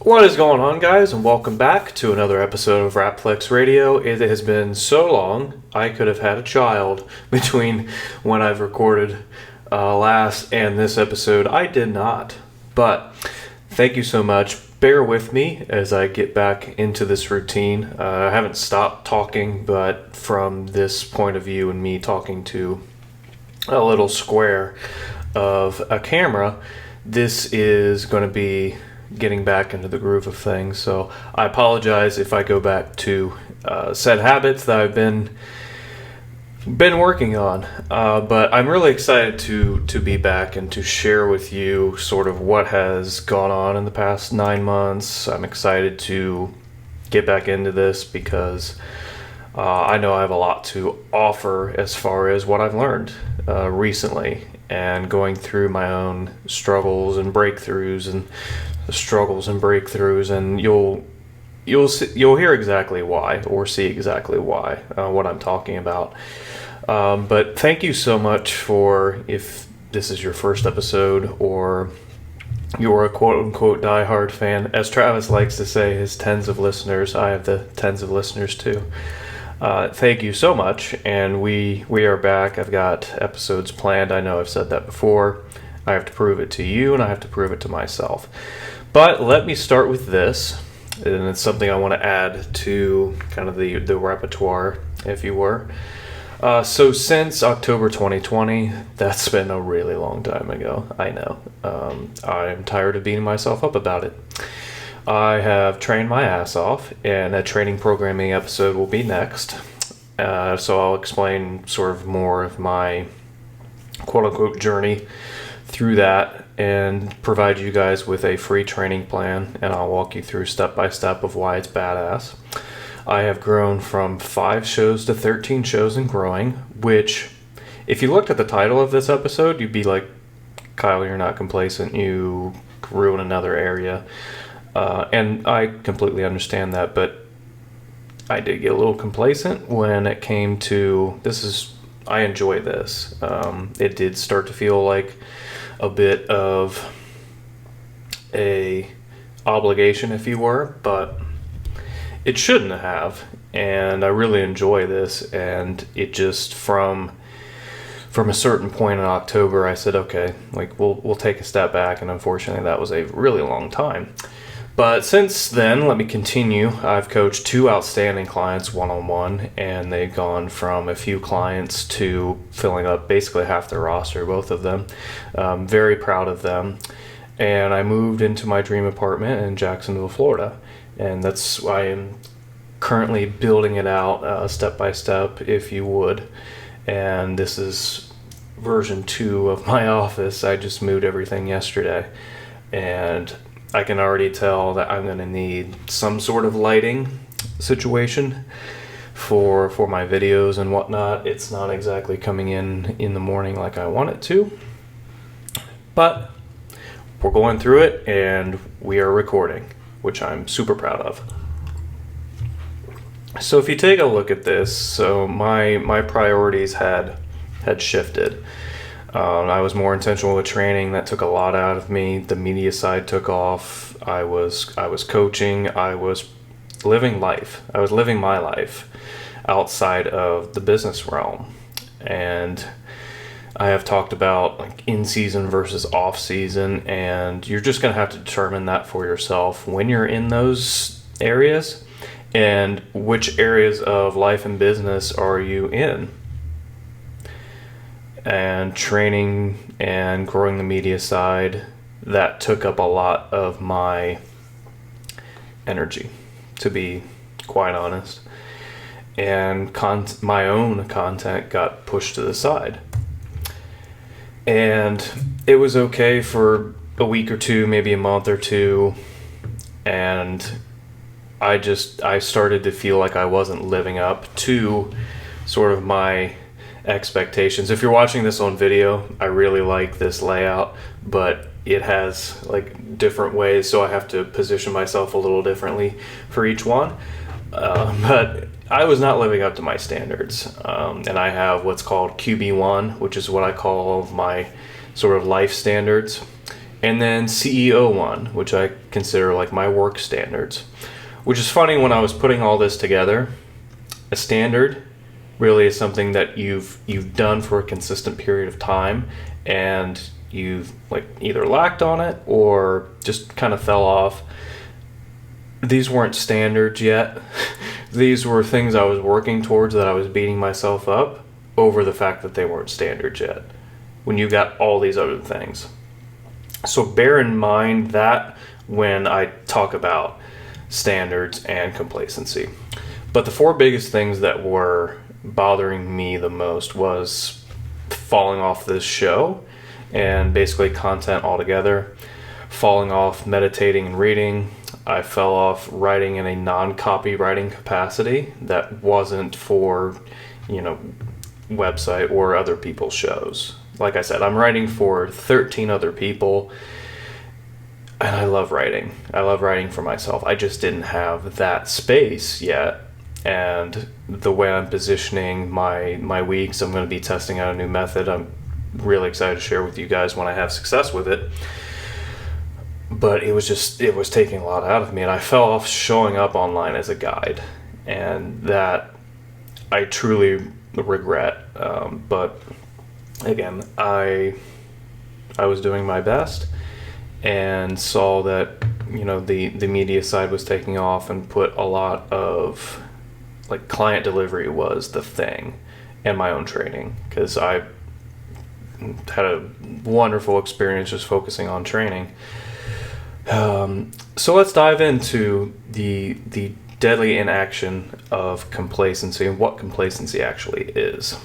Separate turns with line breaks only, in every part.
What is going on, guys, and welcome back to another episode of Rapflex Radio. It has been so long, I could have had a child between when I've recorded last and this episode. I did not, but thank you so much. Bear with me as I get back into this routine. I haven't stopped talking, but from this point of view and me talking to a little square of a camera, this is going to be getting back into the groove of things. So I apologize if I go back to said habits that I've been working on, but I'm really excited to be back and to share with you sort of what has gone on in the past 9 months. I'm excited to get back into this because I know I have a lot to offer as far as what I've learned recently and going through my own struggles and breakthroughs and and you'll hear exactly why or see exactly why what I'm talking about. But thank you so much for, if this is your first episode or you're a quote-unquote diehard fan. As Travis likes to say, his tens of listeners. I have the tens of listeners too. Thank you so much, and we are back. I've got episodes planned. I know I've said that before. I have to prove it to you, and I have to prove it to myself. But let me start with this, and it's something I want to add to kind of the repertoire, if you were. So since October 2020, that's been a really long time ago, I know. I'm tired of beating myself up about it. I have trained my ass off, and a training programming episode will be next. So I'll explain sort of more of my quote-unquote journey through that and provide you guys with a free training plan, and I'll walk you through step by step of why it's badass. I have grown from 5 shows to 13 shows and growing, which, if you looked at the title of this episode, you'd be like, Kyle, you're not complacent, you grew in another area. And I completely understand that, but I did get a little complacent when it came to, I enjoy this. It did start to feel like a bit of a obligation, if you were, but it shouldn't have, and I really enjoy this. And it just from a certain point in October, I said, okay, like we'll take a step back, and unfortunately that was a really long time. But since then, let me continue. I've coached 2 outstanding clients one-on-one, and they've gone from a few clients to filling up basically half their roster, both of them. Very proud of them. And I moved into my dream apartment in Jacksonville, Florida. And I am currently building it out step by step, if you would. And this is version 2 of my office. I just moved everything yesterday. And I can already tell that I'm going to need some sort of lighting situation for my videos and whatnot. It's not exactly coming in the morning like I want it to, but we're going through it and we are recording, which I'm super proud of. So if you take a look at this, so my priorities had shifted. I was more intentional with training. That took a lot out of me. The media side took off. I was coaching. I was living life. I was living my life outside of the business realm. And I have talked about like in season versus off season, and you're just going to have to determine that for yourself when you're in those areas, and which areas of life and business are you in. And training and growing the media side, that took up a lot of my energy, to be quite honest. And my own content got pushed to the side. And it was okay for a week or two, maybe a month or two. And I started to feel like I wasn't living up to sort of my expectations. If you're watching this on video, I really like this layout, but it has like different ways, so I have to position myself a little differently for each one. But I was not living up to my standards, and I have what's called QB1, which is what I call my sort of life standards. and then CEO 1, which I consider like my work standards. Which is funny, when I was putting all this together, a standard really is something that you've done for a consistent period of time, and you've like either lacked on it or just kind of fell off. These weren't standards yet. These were things I was working towards that I was beating myself up over the fact that they weren't standards yet, when you got all these other things. So bear in mind that when I talk about standards and complacency. But the 4 biggest things that were bothering me the most was falling off this show and basically content altogether, falling off meditating and reading. I fell off writing in a non-copywriting capacity that wasn't for, website or other people's shows. Like I said, I'm writing for 13 other people, and I love writing. I love writing for myself. I just didn't have that space yet. And the way I'm positioning my weeks, I'm going to be testing out a new method. I'm really excited to share with you guys when I have success with it. But it was taking a lot out of me, and I fell off showing up online as a guide, and that I truly regret. But again, I was doing my best and saw that the media side was taking off, and put a lot of like client delivery was the thing, and my own training, because I had a wonderful experience just focusing on training. So let's dive into the deadly inaction of complacency and what complacency actually is.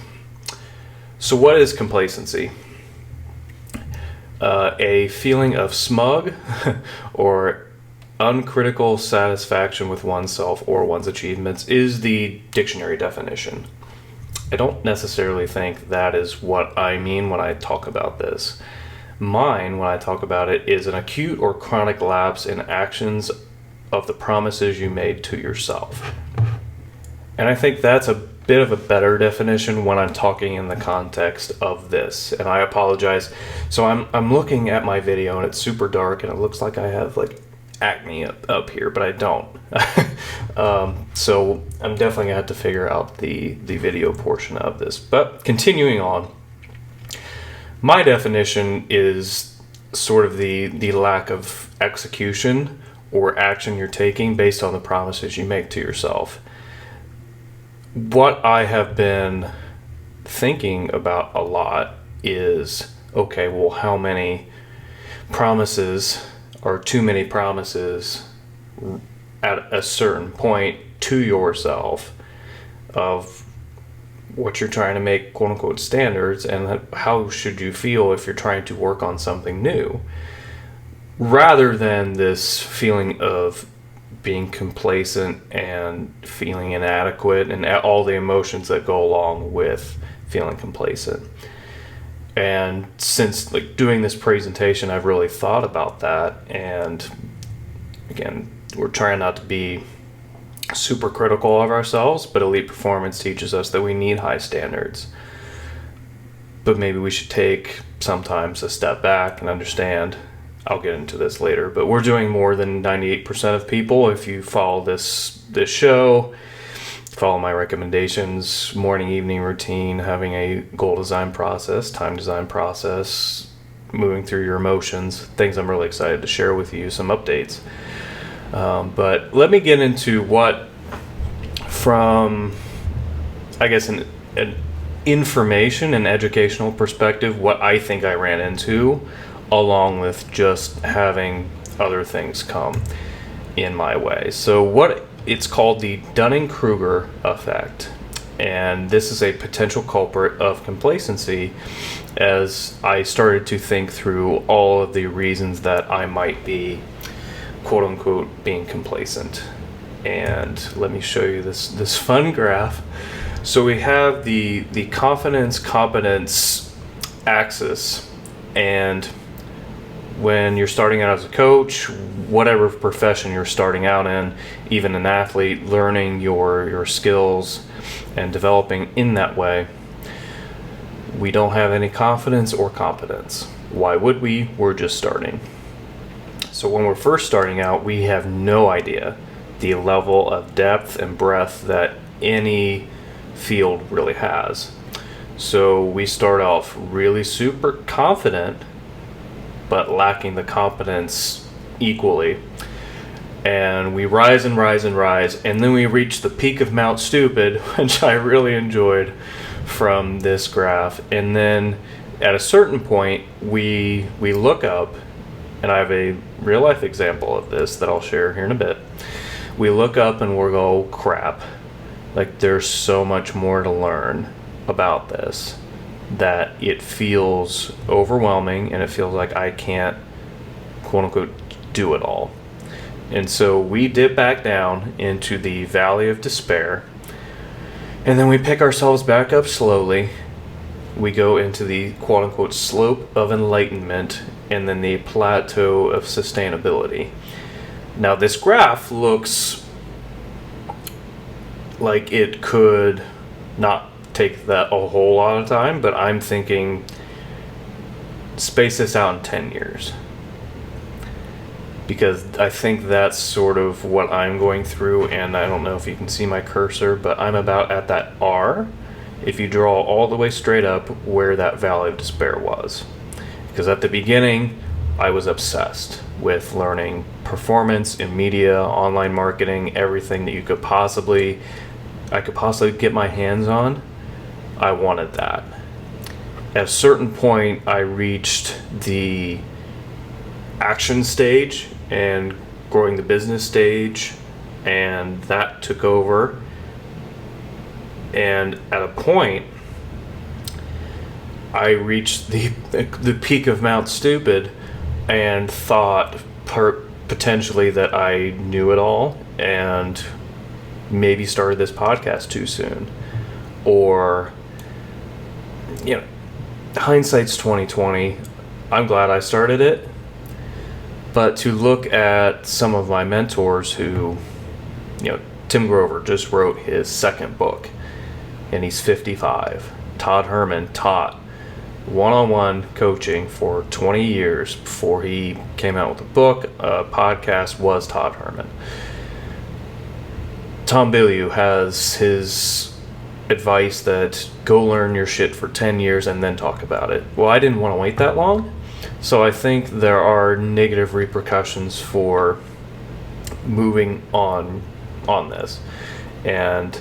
So what is complacency? A feeling of smug or uncritical satisfaction with oneself or one's achievements is the dictionary definition. I don't necessarily think that is what I mean when I talk about this. Mine, when I talk about it, is an acute or chronic lapse in actions of the promises you made to yourself. And I think that's a bit of a better definition when I'm talking in the context of this. And I apologize. So I'm looking at my video, and it's super dark, and it looks like I have like acne up here, but I don't. So I'm definitely gonna have to figure out the video portion of this. But continuing on, my definition is sort of the lack of execution or action you're taking based on the promises you make to yourself. What I have been thinking about a lot is, okay, well, how many promises are too many promises at a certain point to yourself of what you're trying to make quote unquote standards, and how should you feel if you're trying to work on something new, rather than this feeling of being complacent and feeling inadequate and all the emotions that go along with feeling complacent. And since like doing this presentation, I've really thought about that. And again, we're trying not to be super critical of ourselves, but elite performance teaches us that we need high standards. But maybe we should take sometimes a step back and understand. I'll get into this later, but we're doing more than 98% of people. If you follow this show, follow my recommendations, morning, evening routine, having a goal design process, time design process, moving through your emotions, things I'm really excited to share with you, some updates. But let me get into what, from, I guess, an information and educational perspective, what I think I ran into, along with just having other things come in my way. So what it's called, the Dunning-Kruger effect. And this is a potential culprit of complacency, as I started to think through all of the reasons that I might be quote unquote being complacent. And let me show you this fun graph. So we have the confidence competence axis, and when you're starting out as a coach, whatever profession you're starting out in, even an athlete, learning your skills and developing in that way, we don't have any confidence or competence. Why would we? We're just starting. So when we're first starting out, we have no idea the level of depth and breadth that any field really has. So we start off really super confident, but lacking the competence equally. And we rise and rise and rise, and then we reach the peak of Mount Stupid, which I really enjoyed from this graph. And then at a certain point, we look up, and I have a real life example of this that I'll share here in a bit. We look up and we'll go, crap, like there's so much more to learn about this that it feels overwhelming, and it feels like I can't, quote unquote, do it all. And so we dip back down into the valley of despair, and then we pick ourselves back up slowly. We go into the quote unquote slope of enlightenment, and then the plateau of sustainability. Now this graph looks like it could not take that a whole lot of time, but I'm thinking space this out in 10 years. Because I think that's sort of what I'm going through, and I don't know if you can see my cursor, but I'm about at that R, if you draw all the way straight up where that valley of despair was. Because at the beginning, I was obsessed with learning performance in media, online marketing, everything that I could possibly get my hands on. I wanted that. At a certain point, I reached the action stage and growing the business stage, and that took over. And at a point, I reached the peak of Mount Stupid and thought potentially that I knew it all, and maybe started this podcast too soon. Or, hindsight's 2020. I'm glad I started it. But to look at some of my mentors who, Tim Grover just wrote his second book, and he's 55. Todd Herman taught one-on-one coaching for 20 years before he came out with a book. A podcast was Todd Herman. Tom Bilyeu has his advice that go learn your shit for 10 years and then talk about it. Well, I didn't want to wait that long. So I think there are negative repercussions for moving on this. And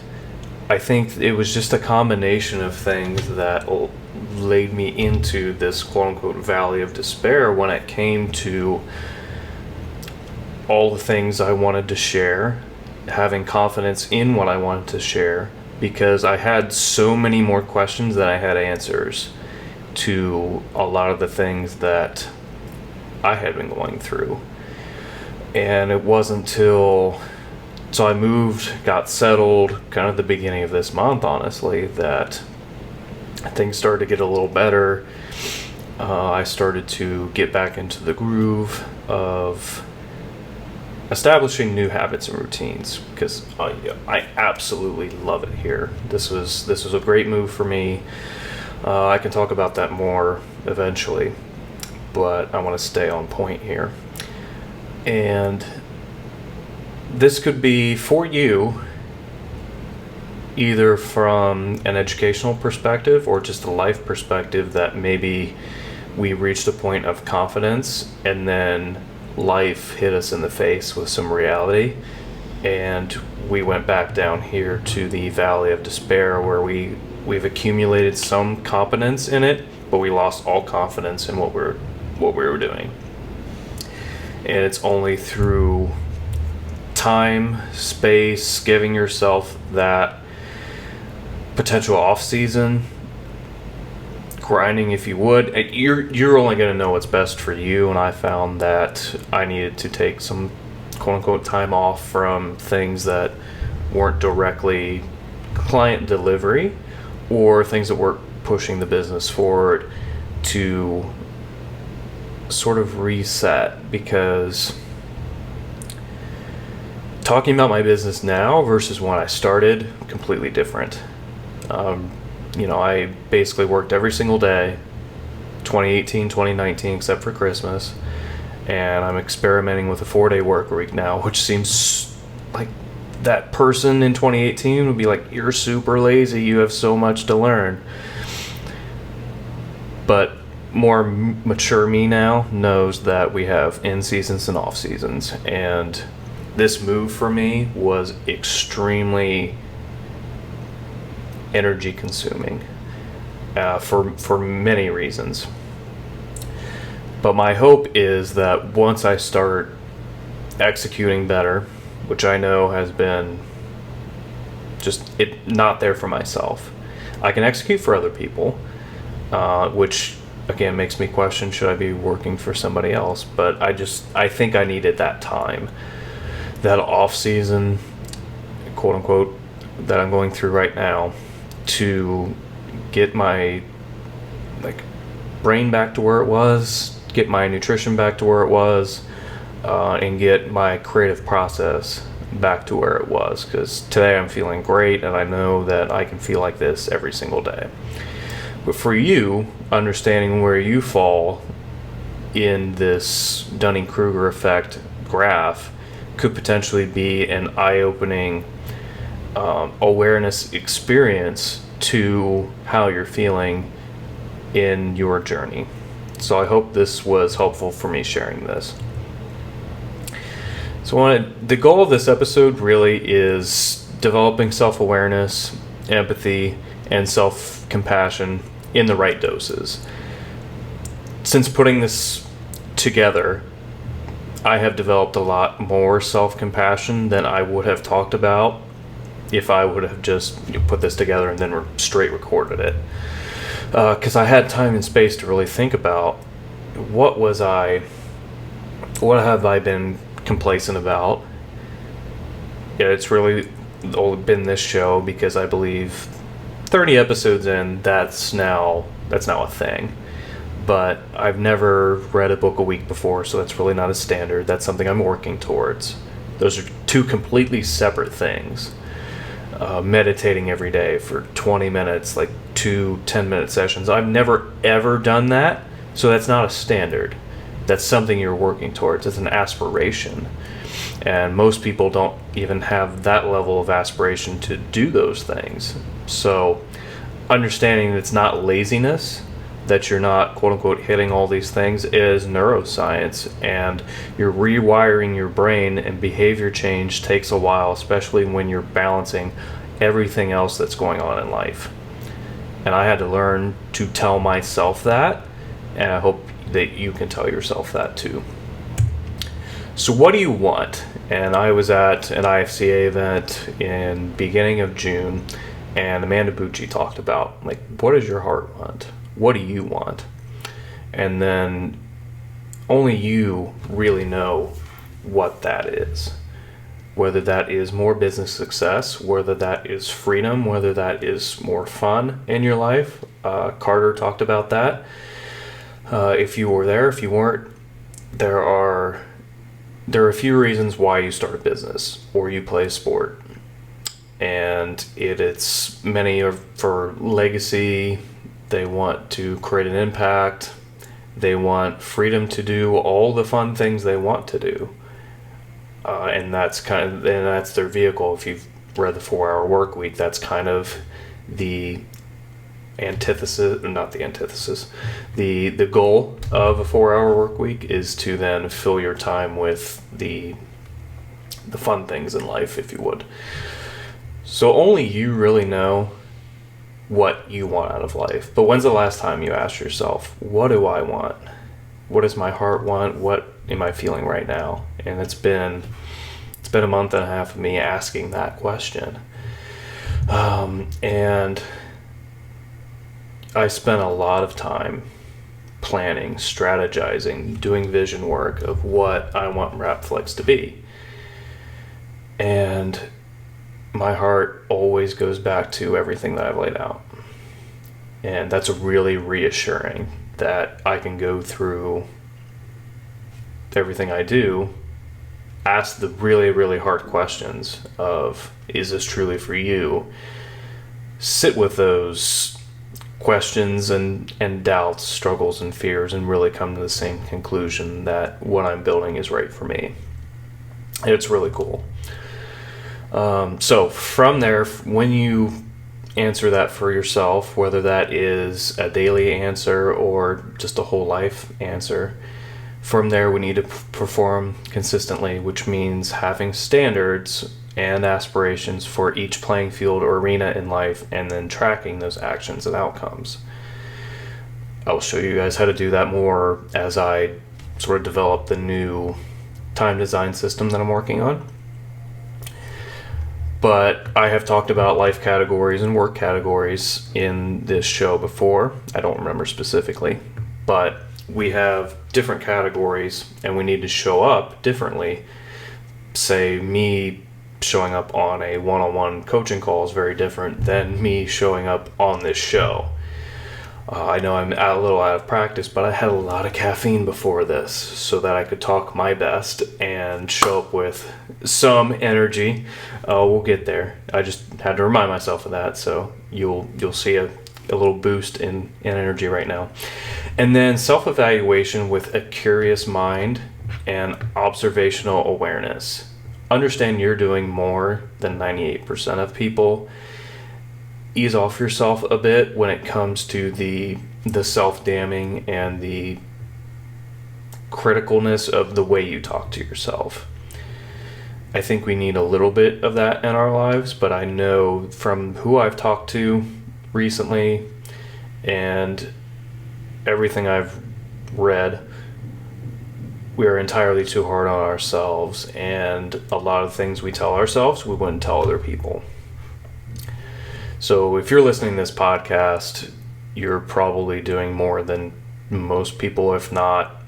I think it was just a combination of things that laid me into this quote-unquote valley of despair when it came to all the things I wanted to share, having confidence in what I wanted to share, because I had so many more questions than I had answers to a lot of the things that I had been going through. And it wasn't so I moved, got settled kind of the beginning of this month, honestly, that things started to get a little better. I started to get back into the groove of establishing new habits and routines, because I absolutely love it here. This was a great move for me. I can talk about that more eventually, but I want to stay on point here. And this could be for you, either from an educational perspective or just a life perspective, that maybe we reached a point of confidence and then life hit us in the face with some reality, and we went back down here to the valley of despair where we've accumulated some competence in it, but we lost all confidence in what we were doing. And it's only through time, space, giving yourself that potential off season, grinding if you would. You're only going to know what's best for you, and I found that I needed to take some quote-unquote time off from things that weren't directly client delivery or things that weren't pushing the business forward, to sort of reset, because talking about my business now versus when I started, completely different. I basically worked every single day, 2018, 2019, except for Christmas. And I'm experimenting with a 4-day work week now, which seems like that person in 2018 would be like, you're super lazy, you have so much to learn. But more mature me now knows that we have in-seasons and off-seasons. And this move for me was extremely energy consuming for many reasons. But my hope is that once I start executing better, which I know has been just not there for myself, I can execute for other people, which again makes me question, should I be working for somebody else? But I think I needed that time, that off season, quote unquote, that I'm going through right now, to get my brain back to where it was, get my nutrition back to where it was, and get my creative process back to where it was. Because today I'm feeling great, and I know that I can feel like this every single day. But for you, understanding where you fall in this Dunning-Kruger effect graph could potentially be an eye-opening awareness experience to how you're feeling in your journey. So I hope this was helpful for me sharing this. So the goal of this episode really is developing self-awareness, empathy, and self-compassion in the right doses. Since putting this together, I have developed a lot more self-compassion than I would have talked about if I would have just put this together and then straight recorded it. Because I had time and space to really think about what have I been complacent about. Yeah, it's really been this show, because I believe 30 episodes in, that's now a thing. But I've never read a book a week before, so that's really not a standard. That's something I'm working towards. Those are two completely separate things. Meditating every day for 20 minutes, like 2 10-minute sessions. I've never ever done that, so that's not a standard. That's something you're working towards. It's an aspiration. And most people don't even have that level of aspiration to do those things. So understanding that it's not laziness, that you're not, quote unquote, hitting all these things, is neuroscience, and you're rewiring your brain, and behavior change takes a while, especially when you're balancing everything else that's going on in life. And I had to learn to tell myself that, and I hope that you can tell yourself that too. So what do you want? And I was at an IFCA event in beginning of June, and Amanda Bucci talked about, what does your heart want? What do you want? And then only you really know what that is. Whether that is more business success, whether that is freedom, whether that is more fun in your life. Carter talked about that. If you were there, if you weren't, there are a few reasons why you start a business or you play a sport. And it's many are for legacy. They want to create an impact. They want freedom to do all the fun things they want to do. And that's their vehicle. If you've read the 4-Hour Work Week, that's kind of the antithesis, not the antithesis. The goal of a 4-Hour Work Week is to then fill your time with the fun things in life, if you would. So only you really know what you want out of life. But when's the last time you asked yourself, what do I want? What does my heart want? What am I feeling right now? And it's been a month and a half of me asking that question. And I spent a lot of time planning, strategizing, doing vision work of what I want Rapflex to be. And my heart always goes back to everything that I've laid out. And that's really reassuring that I can go through everything I do, ask the really, really hard questions of, is this truly for you? Sit with those questions and doubts, struggles and fears, and really come to the same conclusion that what I'm building is right for me. It's really cool. So from there, when you answer that for yourself, whether that is a daily answer or just a whole life answer, from there we need to perform consistently, which means having standards and aspirations for each playing field or arena in life, and then tracking those actions and outcomes. I'll show you guys how to do that more as I sort of develop the new time design system that I'm working on. But I have talked about life categories and work categories in this show before. I don't remember specifically, but we have different categories and we need to show up differently. Say me showing up on a one-on-one coaching call is very different than me showing up on this show. I know I'm a little out of practice, but I had a lot of caffeine before this so that I could talk my best and show up with some energy. We'll get there. I just had to remind myself of that, so you'll see a little boost in energy right now. And then self-evaluation with a curious mind and observational awareness. Understand you're doing more than 98% of people. Ease off yourself a bit when it comes to the self-damning and the criticalness of the way you talk to yourself. I think we need a little bit of that in our lives, but I know from who I've talked to recently and everything I've read, we are entirely too hard on ourselves, and a lot of things we tell ourselves we wouldn't tell other people. So if you're listening to this podcast, you're probably doing more than most people, if not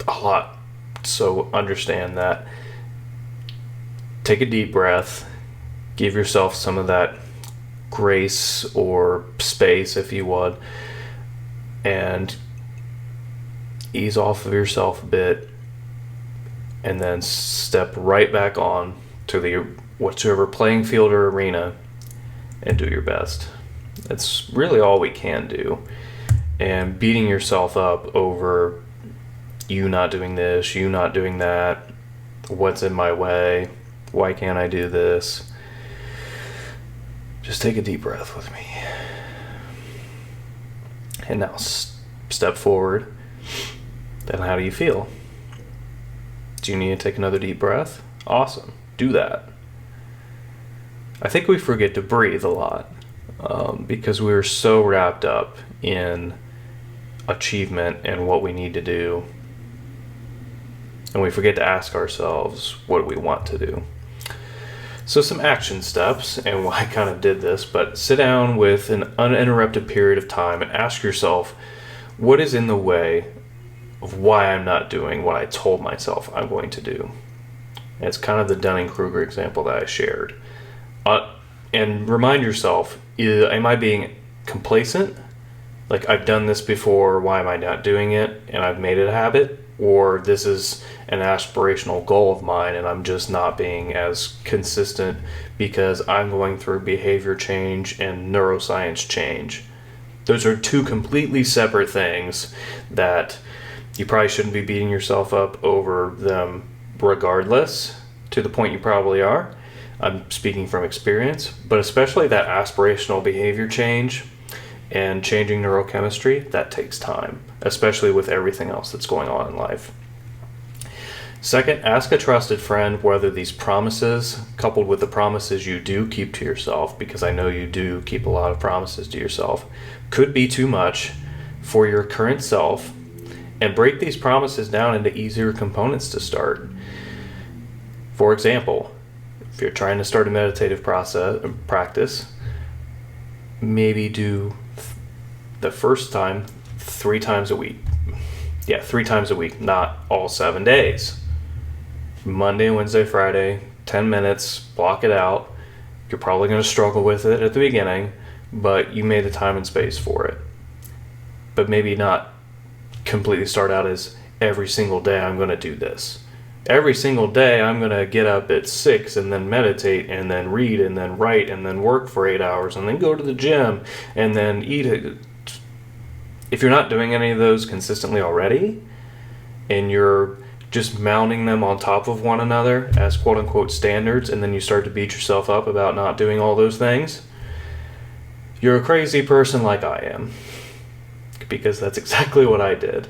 a lot. So understand that. Take a deep breath. Give yourself some of that grace or space, if you would, and ease off of yourself a bit, and then step right back on to the whichever playing field or arena and do your best. That's really all we can do. And beating yourself up over you not doing this, you not doing that, what's in my way, why can't I do this? Just take a deep breath with me. And now step forward. Then how do you feel? Do you need to take another deep breath? Awesome. Do that. I think we forget to breathe a lot because we're so wrapped up in achievement and what we need to do. And we forget to ask ourselves what we want to do. So some action steps, and I kind of did this, but sit down with an uninterrupted period of time and ask yourself, what is in the way of why I'm not doing what I told myself I'm going to do? And it's kind of the Dunning-Kruger example that I shared. And remind yourself, am I being complacent? Like, I've done this before, why am I not doing it? And I've made it a habit? Or this is an aspirational goal of mine and I'm just not being as consistent because I'm going through behavior change and neuroscience change. Those are two completely separate things that you probably shouldn't be beating yourself up over them regardless, to the point you probably are. I'm speaking from experience, but especially that aspirational behavior change and changing neurochemistry, that takes time, especially with everything else that's going on in life. Second, ask a trusted friend whether these promises, coupled with the promises you do keep to yourself, because I know you do keep a lot of promises to yourself, could be too much for your current self, and break these promises down into easier components to start. For example, if you're trying to start a meditative practice, maybe do the first time 3 times a week. Yeah, 3 times a week, not all 7 days. Monday, Wednesday, Friday, 10 minutes, block it out. You're probably going to struggle with it at the beginning, but you made the time and space for it. But maybe not completely start out as every single day I'm going to do this. every single day I'm going to get up at 6 and then meditate and then read and then write and then work for 8 hours and then go to the gym and then eat it. If you're not doing any of those consistently already and you're just mounting them on top of one another as quote unquote standards, and then you start to beat yourself up about not doing all those things, you're a crazy person like I am, because that's exactly what I did.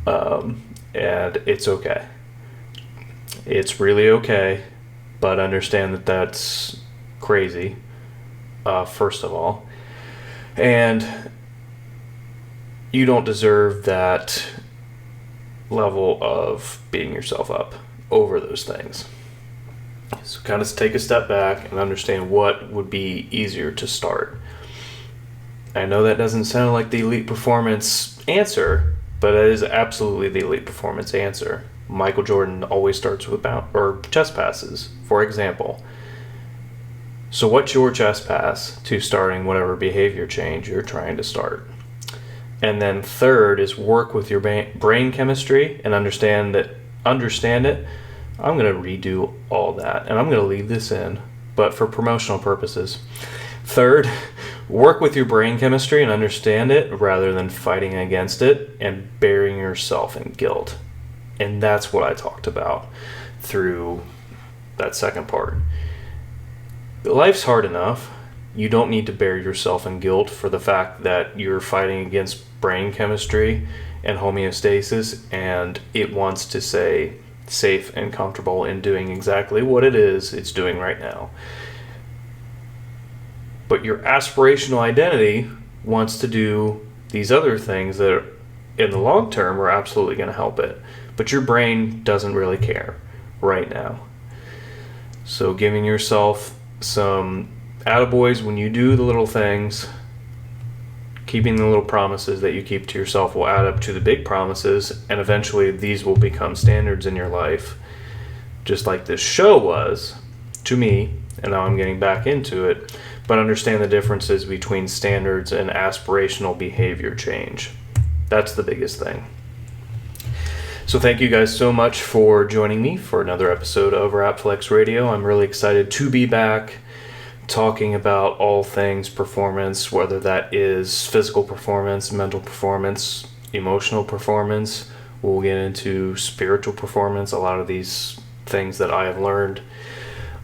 And it's okay. It's really okay, but understand that that's crazy, first of all. And you don't deserve that level of beating yourself up over those things. So kind of take a step back and understand what would be easier to start. I know that doesn't sound like the elite performance answer, but it is absolutely the elite performance answer. Michael Jordan always starts with chest passes, for example. So what's your chest pass to starting whatever behavior change you're trying to start? And then third is work with your brain chemistry and understand it. I'm going to redo all that, and I'm going to leave this in, but for promotional purposes. Third, work with your brain chemistry and understand it rather than fighting against it and burying yourself in guilt. And that's what I talked about through that second part. Life's hard enough. You don't need to bury yourself in guilt for the fact that you're fighting against brain chemistry and homeostasis, and it wants to say safe and comfortable in doing exactly what it is it's doing right now. But your aspirational identity wants to do these other things that in the long term are absolutely going to help it. But your brain doesn't really care right now. So giving yourself some attaboys when you do the little things, keeping the little promises that you keep to yourself will add up to the big promises, and eventually these will become standards in your life, just like this show was to me, and now I'm getting back into it. But understand the differences between standards and aspirational behavior change. That's the biggest thing. So thank you guys so much for joining me for another episode of Flex Radio. I'm really excited to be back talking about all things performance, whether that is physical performance, mental performance, emotional performance. We'll get into spiritual performance, a lot of these things that I have learned.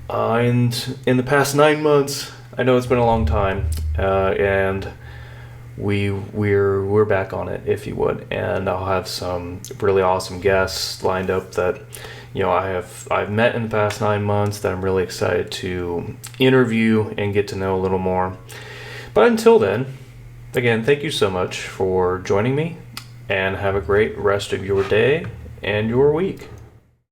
And in the past 9 months, I know it's been a long time, and we're back on it, if you would, and I'll have some really awesome guests lined up that I've met in the past 9 months that I'm really excited to interview and get to know a little more. But until then, again, thank you so much for joining me, and have a great rest of your day and your week.